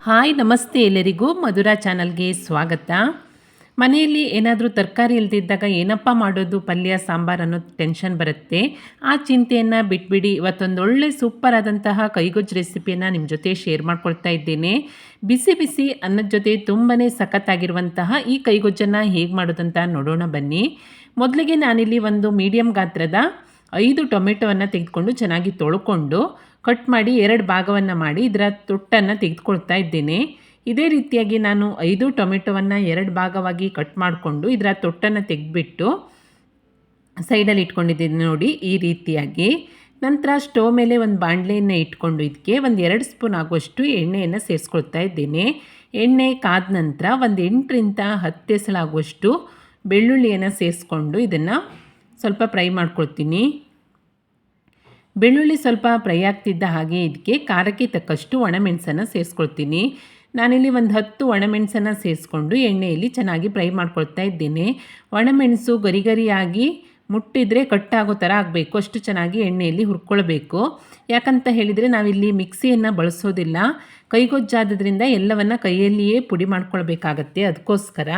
Hi ನಮಸ್ತೆ ಎಲ್ಲರಿಗೂ ಮಧುರಾ ಚಾನಲ್ಗೆ ಸ್ವಾಗತ. ಮನೆಯಲ್ಲಿ ಏನಾದರೂ ತರಕಾರಿ ಇಲ್ದಿದ್ದಾಗ ಏನಪ್ಪ ಮಾಡೋದು ಪಲ್ಯ ಸಾಂಬಾರು ಅನ್ನೋ ಟೆನ್ಷನ್ ಬರುತ್ತೆ. ಆ ಚಿಂತೆಯನ್ನು ಬಿಟ್ಬಿಡಿ, ಇವತ್ತೊಂದು ಒಳ್ಳೆ ಸೂಪರ್ ಆದಂತಹ ಕೈಗೊಜ್ಜು ರೆಸಿಪಿಯನ್ನು ನಿಮ್ಮ ಜೊತೆ ಶೇರ್ ಮಾಡ್ಕೊಳ್ತಾ ಇದ್ದೇನೆ. ಬಿಸಿ ಬಿಸಿ ಅನ್ನದ ಜೊತೆ ತುಂಬಾ ಸಖತ್ತಾಗಿರುವಂತಹ ಈ ಕೈಗೊಜ್ಜನ್ನು ಹೇಗೆ ಮಾಡೋದಂತ ನೋಡೋಣ ಬನ್ನಿ. ಮೊದಲಿಗೆ ನಾನಿಲ್ಲಿ ಒಂದು ಮೀಡಿಯಮ್ ಗಾತ್ರದ 5 ಟೊಮೆಟೊವನ್ನು ತೆಗೆದುಕೊಂಡು ಚೆನ್ನಾಗಿ ತೊಳ್ಕೊಂಡು ಕಟ್ ಮಾಡಿ 2 ಭಾಗವನ್ನು ಮಾಡಿ ಇದರ ತೊಟ್ಟನ್ನು ತೆಗೆದುಕೊಳ್ತಾ ಇದ್ದೇನೆ. ಇದೇ ರೀತಿಯಾಗಿ ನಾನು 5 ಟೊಮೆಟೊವನ್ನು 2 ಭಾಗವಾಗಿ ಕಟ್ ಮಾಡಿಕೊಂಡು ಇದರ ತೊಟ್ಟನ್ನು ತೆಗೆದುಬಿಟ್ಟು ಸೈಡಲ್ಲಿ ಇಟ್ಕೊಂಡಿದ್ದೀನಿ ನೋಡಿ ಈ ರೀತಿಯಾಗಿ. ನಂತರ ಸ್ಟವ್ ಮೇಲೆ ಒಂದು ಬಾಣಲೆಯನ್ನು ಇಟ್ಕೊಂಡು ಇದಕ್ಕೆ ಒಂದು 2 ಸ್ಪೂನ್ ಆಗುವಷ್ಟು ಎಣ್ಣೆಯನ್ನು ಸೇರಿಸ್ಕೊಳ್ತಾ ಇದ್ದೇನೆ. ಎಣ್ಣೆ ಕಾದ ನಂತರ ಒಂದು 8ರಿಂದ 10 ಎಸಳಾಗುವಷ್ಟು ಬೆಳ್ಳುಳ್ಳಿಯನ್ನು ಸೇರಿಸ್ಕೊಂಡು ಇದನ್ನು ಸ್ವಲ್ಪ ಫ್ರೈ ಮಾಡ್ಕೊಳ್ತೀನಿ. ಬೆಳ್ಳುಳ್ಳಿ ಸ್ವಲ್ಪ ಫ್ರೈ ಆಗ್ತಿದ್ದ ಹಾಗೆ ಇದಕ್ಕೆ ಖಾರಕ್ಕೆ ತಕ್ಕಷ್ಟು ಒಣಮೆಣಸನ್ನು ಸೇರಿಸ್ಕೊಳ್ತೀನಿ. ನಾನಿಲ್ಲಿ ಒಂದು 10 ಒಣಮೆಣಸನ್ನು ಸೇರಿಸ್ಕೊಂಡು ಎಣ್ಣೆಯಲ್ಲಿ ಚೆನ್ನಾಗಿ ಫ್ರೈ ಮಾಡ್ಕೊಳ್ತಾ ಇದ್ದೇನೆ. ಒಣಮೆಣಸು ಗರಿ ಗರಿಯಾಗಿ ಮುಟ್ಟಿದರೆ ಕಟ್ಟಾಗೋ ಥರ ಆಗಬೇಕು, ಅಷ್ಟು ಚೆನ್ನಾಗಿ ಎಣ್ಣೆಯಲ್ಲಿ ಹುರ್ಕೊಳ್ಬೇಕು. ಯಾಕಂತ ಹೇಳಿದರೆ ನಾವಿಲ್ಲಿ ಮಿಕ್ಸಿಯನ್ನು ಬಳಸೋದಿಲ್ಲ, ಕೈಗೊಜ್ಜಾದ್ರಿಂದ ಎಲ್ಲವನ್ನು ಕೈಯಲ್ಲಿಯೇ ಪುಡಿ ಮಾಡ್ಕೊಳ್ಬೇಕಾಗತ್ತೆ. ಅದಕ್ಕೋಸ್ಕರ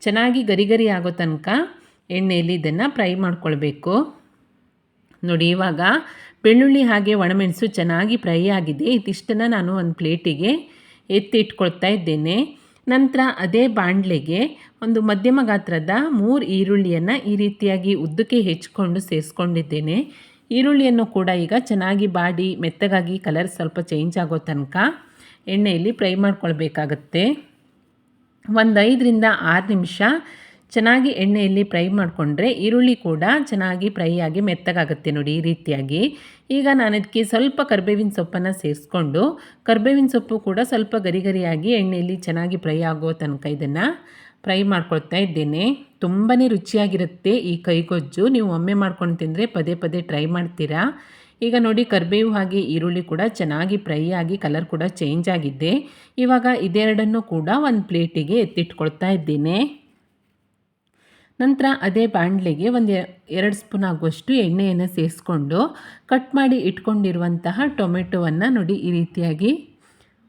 ಚೆನ್ನಾಗಿ ಗರಿ ಗರಿ ಆಗೋ ತನಕ ಎಣ್ಣೆಯಲ್ಲಿ ಇದನ್ನು ಫ್ರೈ ಮಾಡ್ಕೊಳ್ಬೇಕು. ನೋಡಿ ಇವಾಗ ಬೆಳ್ಳುಳ್ಳಿ ಹಾಗೆ ಒಣಮೆಣಸು ಚೆನ್ನಾಗಿ ಫ್ರೈ ಆಗಿದೆ. ಇದಿಷ್ಟನ್ನು ನಾನು ಒಂದು ಪ್ಲೇಟಿಗೆ ಎತ್ತಿ ಇಟ್ಕೊಳ್ತಾ ಇದ್ದೇನೆ. ನಂತರ ಅದೇ ಬಾಣಲೆಗೆ ಒಂದು ಮಧ್ಯಮ ಗಾತ್ರದ 3 ಈರುಳ್ಳಿಯನ್ನು ಈ ರೀತಿಯಾಗಿ ಉದ್ದಕ್ಕೆ ಹೆಚ್ಚಿಕೊಂಡು ಸೇರಿಸ್ಕೊಂಡಿದ್ದೇನೆ. ಈರುಳ್ಳಿಯನ್ನು ಕೂಡ ಈಗ ಚೆನ್ನಾಗಿ ಬಾಡಿ ಮೆತ್ತಗಾಗಿ ಕಲರ್ ಸ್ವಲ್ಪ ಚೇಂಜ್ ಆಗೋ ತನಕ ಎಣ್ಣೆಯಲ್ಲಿ ಫ್ರೈ ಮಾಡ್ಕೊಳ್ಬೇಕಾಗತ್ತೆ. ಒಂದು 5ರಿಂದ 6 ನಿಮಿಷ ಚೆನ್ನಾಗಿ ಎಣ್ಣೆಯಲ್ಲಿ ಫ್ರೈ ಮಾಡಿಕೊಂಡ್ರೆ ಈರುಳ್ಳಿ ಕೂಡ ಚೆನ್ನಾಗಿ ಫ್ರೈ ಆಗಿ ಮೆತ್ತಗಾಗುತ್ತೆ ನೋಡಿ ಈ ರೀತಿಯಾಗಿ. ಈಗ ನಾನು ಇದಕ್ಕೆ ಸ್ವಲ್ಪ ಕರಿಬೇವಿನ ಸೊಪ್ಪನ್ನು ಸೇರಿಸ್ಕೊಂಡು ಕರಿಬೇವಿನ ಸೊಪ್ಪು ಕೂಡ ಸ್ವಲ್ಪ ಗರಿ ಗರಿಯಾಗಿ ಎಣ್ಣೆಯಲ್ಲಿ ಚೆನ್ನಾಗಿ ಫ್ರೈ ಆಗೋ ತನಕ ಇದನ್ನು ಫ್ರೈ ಮಾಡ್ಕೊಳ್ತಾ ಇದ್ದೇನೆ. ತುಂಬಾ ರುಚಿಯಾಗಿರುತ್ತೆ ಈ ಕೈಗೊಜ್ಜು. ನೀವು ಒಮ್ಮೆ ಮಾಡ್ಕೊಂಡು ತಿಂದರೆ ಪದೇ ಪದೇ ಟ್ರೈ ಮಾಡ್ತೀರಾ. ಈಗ ನೋಡಿ ಕರಿಬೇವು ಹಾಗೆ ಈರುಳ್ಳಿ ಕೂಡ ಚೆನ್ನಾಗಿ ಫ್ರೈ ಆಗಿ ಕಲರ್ ಕೂಡ ಚೇಂಜ್ ಆಗಿದೆ. ಇವಾಗ ಇದೆರಡನ್ನು ಕೂಡ ಒಂದು ಪ್ಲೇಟಿಗೆ ಎತ್ತಿಟ್ಕೊಳ್ತಾ ಇದ್ದೇನೆ. ನಂತರ ಅದೇ ಬಾಣಲೆಗೆ ಒಂದು 2 ಸ್ಪೂನ್ ಆಗುವಷ್ಟು ಎಣ್ಣೆಯನ್ನು ಸೇರಿಸ್ಕೊಂಡು ಕಟ್ ಮಾಡಿ ಇಟ್ಕೊಂಡಿರುವಂತಹ ಟೊಮೆಟೊವನ್ನು ನೋಡಿ ಈ ರೀತಿಯಾಗಿ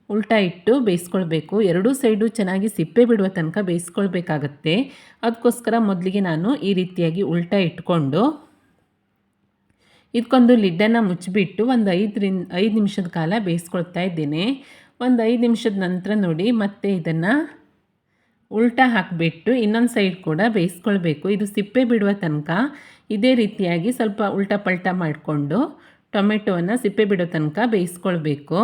ಉಲ್ಟಾ ಇಟ್ಟು ಬೇಯಿಸ್ಕೊಳ್ಬೇಕು. ಎರಡೂ ಸೈಡು ಚೆನ್ನಾಗಿ ಸಿಪ್ಪೆ ಬಿಡುವ ತನಕ ಬೇಯಿಸ್ಕೊಳ್ಬೇಕಾಗತ್ತೆ. ಅದಕ್ಕೋಸ್ಕರ ಮೊದಲಿಗೆ ನಾನು ಈ ರೀತಿಯಾಗಿ ಉಲ್ಟಾ ಇಟ್ಕೊಂಡು ಇದಕ್ಕೊಂದು ಲಿಡ್ಡನ್ನು ಮುಚ್ಚಿಬಿಟ್ಟು ಒಂದು 5 ನಿಮಿಷದ ಕಾಲ ಬೇಯಿಸ್ಕೊಳ್ತಾ ಇದ್ದೇನೆ. ಒಂದು 5 ನಿಮಿಷದ ನಂತರ ನೋಡಿ ಮತ್ತೆ ಇದನ್ನು ಉಲ್ಟಾ ಹಾಕಿಬಿಟ್ಟು ಇನ್ನೊಂದು ಸೈಡ್ ಕೂಡ ಬೇಯಿಸ್ಕೊಳ್ಬೇಕು. ಇದು ಸಿಪ್ಪೆ ಬಿಡುವ ತನಕ ಇದೇ ರೀತಿಯಾಗಿ ಸ್ವಲ್ಪ ಉಲ್ಟಾ ಪಲ್ಟಾ ಮಾಡಿಕೊಂಡು ಟೊಮೆಟೊವನ್ನು ಸಿಪ್ಪೆ ಬಿಡೋ ತನಕ ಬೇಯಿಸ್ಕೊಳ್ಬೇಕು.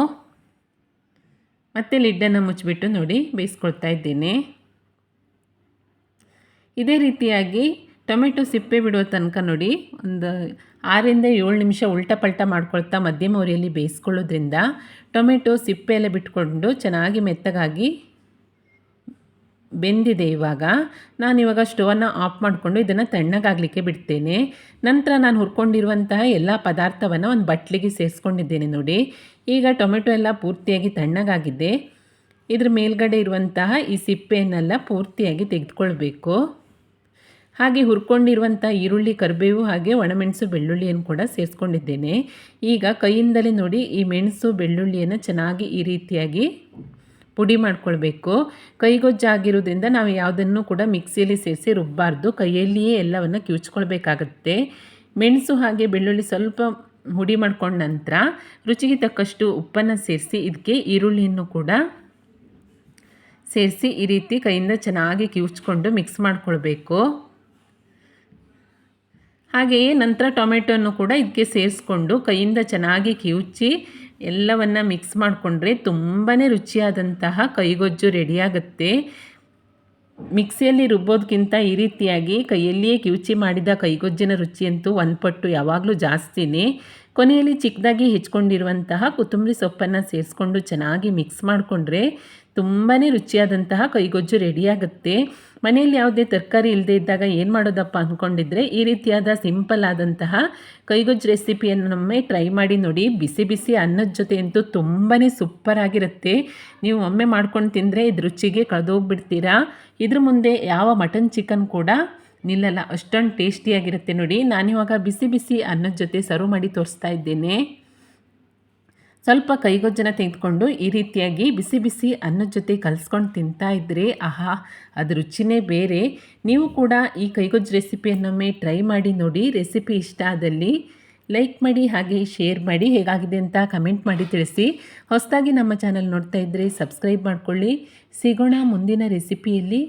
ಮತ್ತು ಲಿಡ್ಡನ್ನು ಮುಚ್ಚಿಬಿಟ್ಟು ನೋಡಿ ಬೇಯಿಸ್ಕೊಳ್ತಾ ಇದ್ದೇನೆ. ಇದೇ ರೀತಿಯಾಗಿ ಟೊಮೆಟೊ ಸಿಪ್ಪೆ ಬಿಡುವ ತನಕ ನೋಡಿ ಒಂದು 6ರಿಂದ 7 ನಿಮಿಷ ಉಲ್ಟಾ ಪಲ್ಟಾ ಮಾಡ್ಕೊಳ್ತಾ ಮಧ್ಯಮ ಉರಿಯಲ್ಲಿ ಬೇಯಿಸ್ಕೊಳ್ಳೋದ್ರಿಂದ ಟೊಮೆಟೊ ಸಿಪ್ಪೆ ಎಲ್ಲ ಬಿಟ್ಕೊಂಡು ಚೆನ್ನಾಗಿ ಮೆತ್ತಗಾಗಿ ಬೆಂದಿದೆ. ಇವಾಗ ನಾನಿವಾಗ ಸ್ಟವನ್ನು ಆಫ್ ಮಾಡಿಕೊಂಡು ಇದನ್ನು ತಣ್ಣಗಾಗಲಿಕ್ಕೆ ಬಿಡ್ತೇನೆ. ನಂತರ ನಾನು ಹುರ್ಕೊಂಡಿರುವಂತಹ ಎಲ್ಲ ಪದಾರ್ಥವನ್ನು ಒಂದು ಬಟ್ಲಿಗೆ ಸೇರಿಸ್ಕೊಂಡಿದ್ದೇನೆ ನೋಡಿ. ಈಗ ಟೊಮೆಟೊ ಎಲ್ಲ ಪೂರ್ತಿಯಾಗಿ ತಣ್ಣಗಾಗಿದೆ. ಇದ್ರ ಮೇಲ್ಗಡೆ ಇರುವಂತಹ ಈ ಸಿಪ್ಪೆಯನ್ನೆಲ್ಲ ಪೂರ್ತಿಯಾಗಿ ತೆಗೆದುಕೊಳ್ಬೇಕು. ಹಾಗೆ ಹುರ್ಕೊಂಡಿರುವಂಥ ಈರುಳ್ಳಿ ಕರಿಬೇವು ಹಾಗೆ ಒಣಮೆಣಸು ಬೆಳ್ಳುಳ್ಳಿಯನ್ನು ಕೂಡ ಸೇರಿಸ್ಕೊಂಡಿದ್ದೇನೆ. ಈಗ ಕೈಯಿಂದಲೇ ನೋಡಿ ಈ ಮೆಣಸು ಬೆಳ್ಳುಳ್ಳಿಯನ್ನು ಚೆನ್ನಾಗಿ ಈ ರೀತಿಯಾಗಿ ಪುಡಿ ಮಾಡ್ಕೊಳ್ಬೇಕು. ಕೈಗೊಜ್ಜಾಗಿರೋದ್ರಿಂದ ನಾವು ಯಾವುದನ್ನು ಕೂಡ ಮಿಕ್ಸಿಯಲ್ಲಿ ಸೇರಿಸಿ ರುಬ್ಬಾರ್ದು, ಕೈಯಲ್ಲಿಯೇ ಎಲ್ಲವನ್ನು ಕಿವುಚ್ಕೊಳ್ಬೇಕಾಗತ್ತೆ. ಮೆಣಸು ಹಾಗೆ ಬೆಳ್ಳುಳ್ಳಿ ಸ್ವಲ್ಪ ಹುಡಿ ಮಾಡ್ಕೊಂಡ ನಂತರ ರುಚಿಗೆ ತಕ್ಕಷ್ಟು ಉಪ್ಪನ್ನು ಸೇರಿಸಿ ಇದಕ್ಕೆ ಈರುಳ್ಳಿಯನ್ನು ಕೂಡ ಸೇರಿಸಿ ಈ ರೀತಿ ಕೈಯಿಂದ ಚೆನ್ನಾಗಿ ಕಿವುಚ್ಕೊಂಡು ಮಿಕ್ಸ್ ಮಾಡ್ಕೊಳ್ಬೇಕು. ಹಾಗೆಯೇ ನಂತರ ಟೊಮೆಟೊನ್ನು ಕೂಡ ಇದಕ್ಕೆ ಸೇರಿಸ್ಕೊಂಡು ಕೈಯಿಂದ ಚೆನ್ನಾಗಿ ಕಿವುಚಿ ಎಲ್ಲವನ್ನು ಮಿಕ್ಸ್ ಮಾಡಿಕೊಂಡ್ರೆ ತುಂಬಾ ರುಚಿಯಾದಂತಹ ಕೈಗೊಜ್ಜು ರೆಡಿಯಾಗುತ್ತೆ. ಮಿಕ್ಸಿಯಲ್ಲಿ ರುಬ್ಬೋದಕ್ಕಿಂತ ಈ ರೀತಿಯಾಗಿ ಕೈಯಲ್ಲಿಯೇ ಕಿವುಚಿ ಮಾಡಿದ ಕೈಗೊಜ್ಜಿನ ರುಚಿಯಂತೂ 1 ಪಟ್ಟು ಯಾವಾಗಲೂ ಜಾಸ್ತಿನೇ. ಕೊನೆಯಲ್ಲಿ ಚಿಕ್ಕದಾಗಿ ಹೆಚ್ಕೊಂಡಿರುವಂತಹ ಕೊತ್ತಂಬರಿ ಸೊಪ್ಪನ್ನು ಸೇರಿಸ್ಕೊಂಡು ಚೆನ್ನಾಗಿ ಮಿಕ್ಸ್ ಮಾಡಿಕೊಂಡ್ರೆ ತುಂಬಾ ರುಚಿಯಾದಂತಹ ಕೈಗೊಜ್ಜು ರೆಡಿಯಾಗುತ್ತೆ. ಮನೆಯಲ್ಲಿ ಯಾವುದೇ ತರಕಾರಿ ಇಲ್ಲದೇ ಇದ್ದಾಗ ಏನು ಮಾಡೋದಪ್ಪ ಅಂದ್ಕೊಂಡಿದ್ರೆ ಈ ರೀತಿಯಾದ ಸಿಂಪಲ್ ಆದಂತಹ ಕೈಗೊಜ್ಜು ರೆಸಿಪಿಯನ್ನು ಒಮ್ಮೆ ಟ್ರೈ ಮಾಡಿ ನೋಡಿ. ಬಿಸಿ ಬಿಸಿ ಅನ್ನದ ಜೊತೆ ಅಂತೂ ತುಂಬಾ ಸೂಪರಾಗಿರುತ್ತೆ. ನೀವು ಒಮ್ಮೆ ಮಾಡ್ಕೊಂಡು ತಿಂದರೆ ಇದು ರುಚಿಗೆ ಕಳೆದೋಗ್ಬಿಡ್ತೀರಾ. ಇದ್ರ ಮುಂದೆ ಯಾವ ಮಟನ್ ಚಿಕನ್ ಕೂಡ ನಿಲ್ಲಲ್ಲ, ಅಷ್ಟೊಂದು ಟೇಸ್ಟಿಯಾಗಿರುತ್ತೆ ನೋಡಿ. ನಾನಿವಾಗ ಬಿಸಿ ಬಿಸಿ ಅನ್ನದ ಜೊತೆ ಸರ್ವ್ ಮಾಡಿ ತೋರಿಸ್ತಾ ಇದ್ದೇನೆ. ಸ್ವಲ್ಪ ಕೈಗೊಜ್ಜನ ತೆಗೆದುಕೊಂಡು ಈ ರೀತಿಯಾಗಿ ಬಿಸಿ ಬಿಸಿ ಅನ್ನದ ಜೊತೆ ಕಲಿಸ್ಕೊಂಡು ತಿಂತಾ ಇದ್ದರೆ ಆಹಾ, ಅದು ರುಚಿನೇ ಬೇರೆ. ನೀವು ಕೂಡ ಈ ಕೈಗೊಜ್ಜು ರೆಸಿಪಿಯನ್ನೊಮ್ಮೆ ಟ್ರೈ ಮಾಡಿ ನೋಡಿ. ರೆಸಿಪಿ ಇಷ್ಟ ಆದಲ್ಲಿ ಲೈಕ್ ಮಾಡಿ, ಹಾಗೆ ಶೇರ್ ಮಾಡಿ, ಹೇಗಾಗಿದೆ ಅಂತ ಕಮೆಂಟ್ ಮಾಡಿ ತಿಳಿಸಿ. ಹೊಸದಾಗಿ ನಮ್ಮ ಚಾನಲ್ ನೋಡ್ತಾ ಇದ್ದರೆ ಸಬ್ಸ್ಕ್ರೈಬ್ ಮಾಡ್ಕೊಳ್ಳಿ. ಸಿಗೋಣ ಮುಂದಿನ ರೆಸಿಪಿಯಲ್ಲಿ.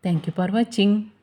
Thank you for watching.